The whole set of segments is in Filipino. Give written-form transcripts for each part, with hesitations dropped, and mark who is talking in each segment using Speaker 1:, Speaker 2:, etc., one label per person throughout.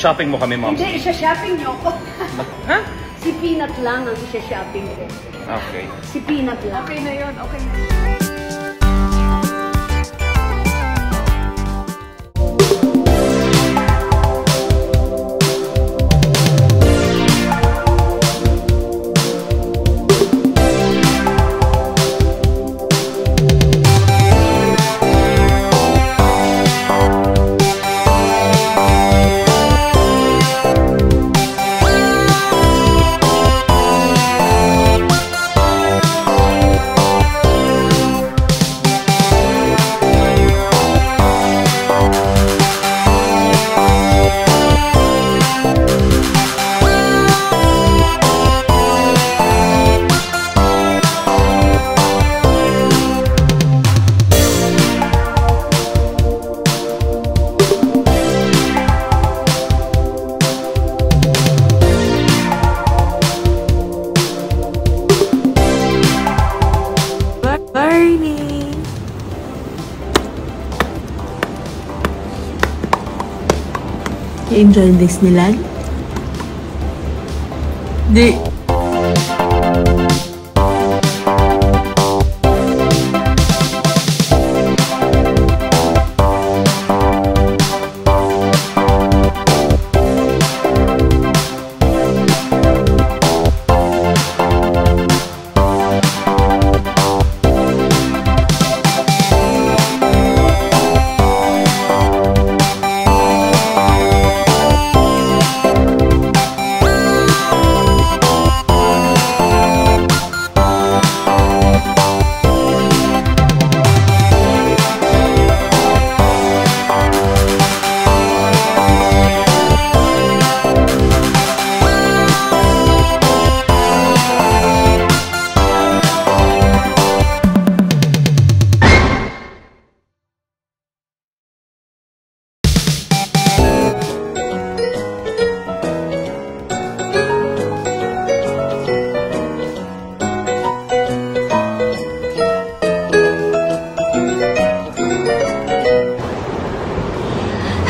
Speaker 1: shopping mo kami, Mom.
Speaker 2: Hindi, isa-shopping niyo ako.
Speaker 1: Ha?
Speaker 2: Si Peanut lang ang isa-shopping ko.
Speaker 1: Okay.
Speaker 2: Si Peanut lang.
Speaker 3: Okay na yun, okay na yun.
Speaker 4: Enjoy Disneyland? Di.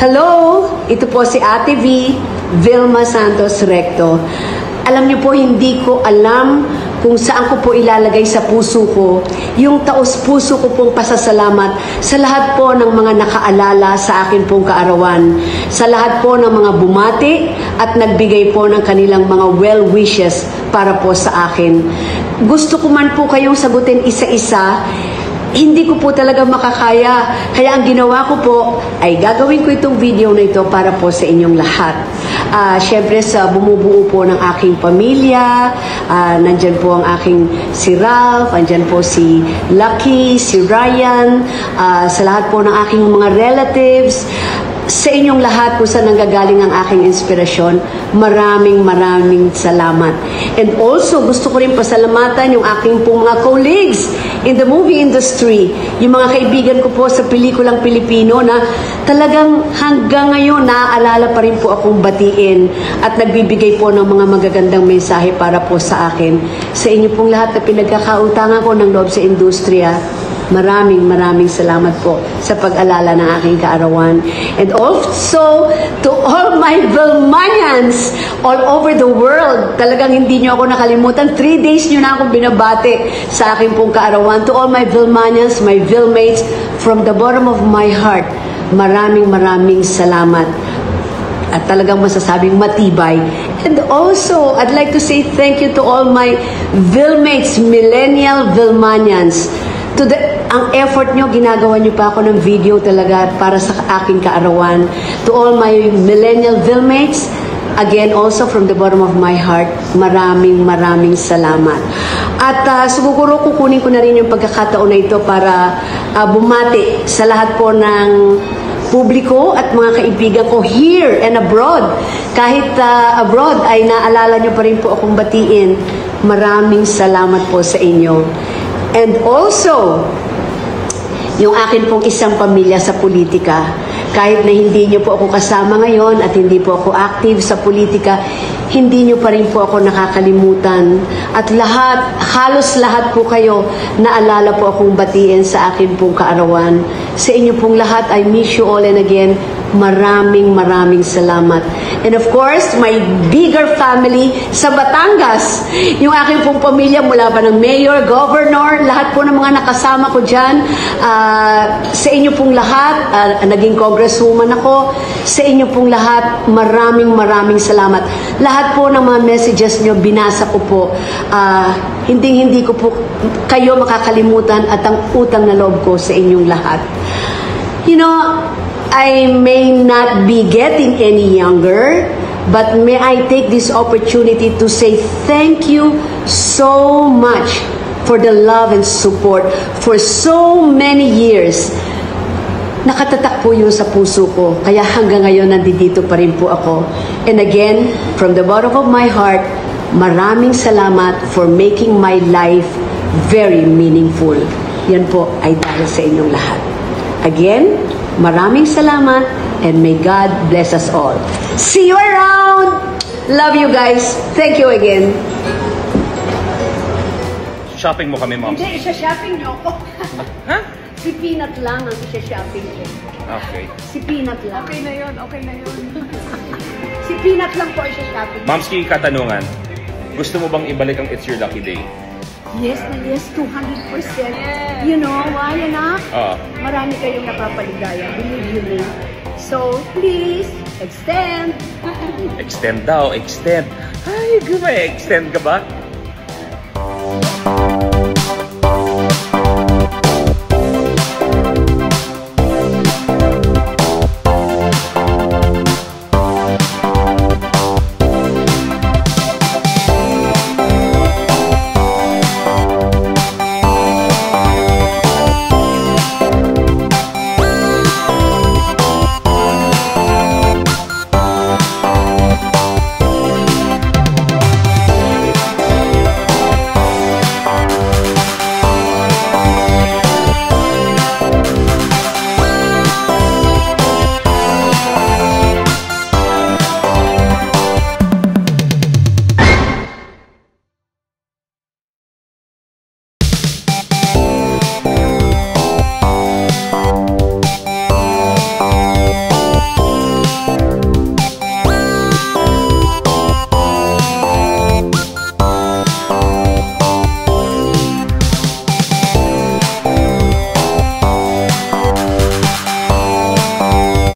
Speaker 2: Hello! Ito po si Ate V, Vilma Santos Recto. Alam niyo po, hindi ko alam kung saan ko po ilalagay sa puso ko yung taos-puso ko pong pasasalamat sa lahat po ng mga nakaalala sa akin pong kaarawan, sa lahat po ng mga bumati at nagbigay po ng kanilang mga well wishes para po sa akin. Gusto ko man po kayong sagutin isa-isa, hindi ko po talaga makakaya. Kaya ang ginawa ko po ay gagawin ko itong video na ito para po sa inyong lahat. Siyempre sa bumubuo po ng aking pamilya, nandyan po ang aking si Ralph, nandyan po si Lucky, si Ryan, sa lahat po ng aking mga relatives, sa inyong lahat kung saan nanggagaling ang aking inspirasyon, maraming salamat. And also, gusto ko rin pasalamatan yung aking pong mga colleagues in the movie industry, yung mga kaibigan ko po sa pelikulang Pilipino na talagang hanggang ngayon naaalala pa rin po akong batiin at nagbibigay po ng mga magagandang mensahe para po sa akin. Sa inyo pong lahat na pinagkakautangan ko ng loob sa industriya, maraming salamat po sa pag-alala ng aking kaarawan. And also, to all my Vilmanians all over the world, talagang hindi nyo ako nakalimutan. 3 days nyo na akong binabati sa aking pong kaarawan. To all my Vilmanians, my Vilmates, from the bottom of my heart, maraming salamat. At talagang masasabing matibay. And also, I'd like to say thank you to all my Vilmates, millennial Vilmanians. Ang effort nyo, ginagawa nyo pa ako ng video talaga para sa aking kaarawan. To all my millennial Vilmates, again, also from the bottom of my heart, maraming salamat. At siguro kukunin ko na rin yung pagkakataon na ito para bumati sa lahat po ng publiko at mga kaibigan ko here and abroad. Kahit abroad ay naalala nyo pa rin po akong batiin. Maraming salamat po sa inyo. And also, yung akin pong isang pamilya sa politika, kahit na hindi nyo po ako kasama ngayon at hindi po ako active sa politika, hindi nyo pa rin po ako nakakalimutan. At halos lahat po kayo, naalala po akong batiin sa akin pong kaarawan. Sa inyo pong lahat, I miss you all, and again, maraming salamat. And of course, my bigger family sa Batangas. Yung aking pong pamilya mula pa ng mayor, governor, lahat po ng mga nakasama ko dyan. Sa inyo pong lahat, naging congresswoman ako. Sa inyo pong lahat, maraming salamat. Lahat po ng mga messages nyo, binasa ko po. Hindi ko po kayo makakalimutan at ang utang na loob ko sa inyong lahat. You know, I may not be getting any younger, but may I take this opportunity to say thank you so much for the love and support for so many years. Nakatatak po yun sa puso ko, kaya hanggang ngayon nandito pa rin po ako. And again, from the bottom of my heart, maraming salamat for making my life very meaningful. Yan po ay dahil sa inyong lahat. Again, maraming salamat and may God bless us all. See you around! Love you guys. Thank you again.
Speaker 1: Shopping mo kami, Ma'am.
Speaker 2: Hindi, isa-shopping niyo ako.
Speaker 1: Ha?
Speaker 2: Si Peanut lang ang isa-shopping ko.
Speaker 1: Okay.
Speaker 2: Si Peanut lang.
Speaker 3: Okay na yun.
Speaker 2: Si Peanut lang po isa-shopping.
Speaker 1: Mamski, katanungan. Gusto mo bang ibalik ang It's Your Lucky Day?
Speaker 2: Yes na yes, 200%. You know why, anak? Marami kayong napapaligaya. Believe you me. So, please, extend.
Speaker 1: Extend daw, extend. Ay, extend ka ba?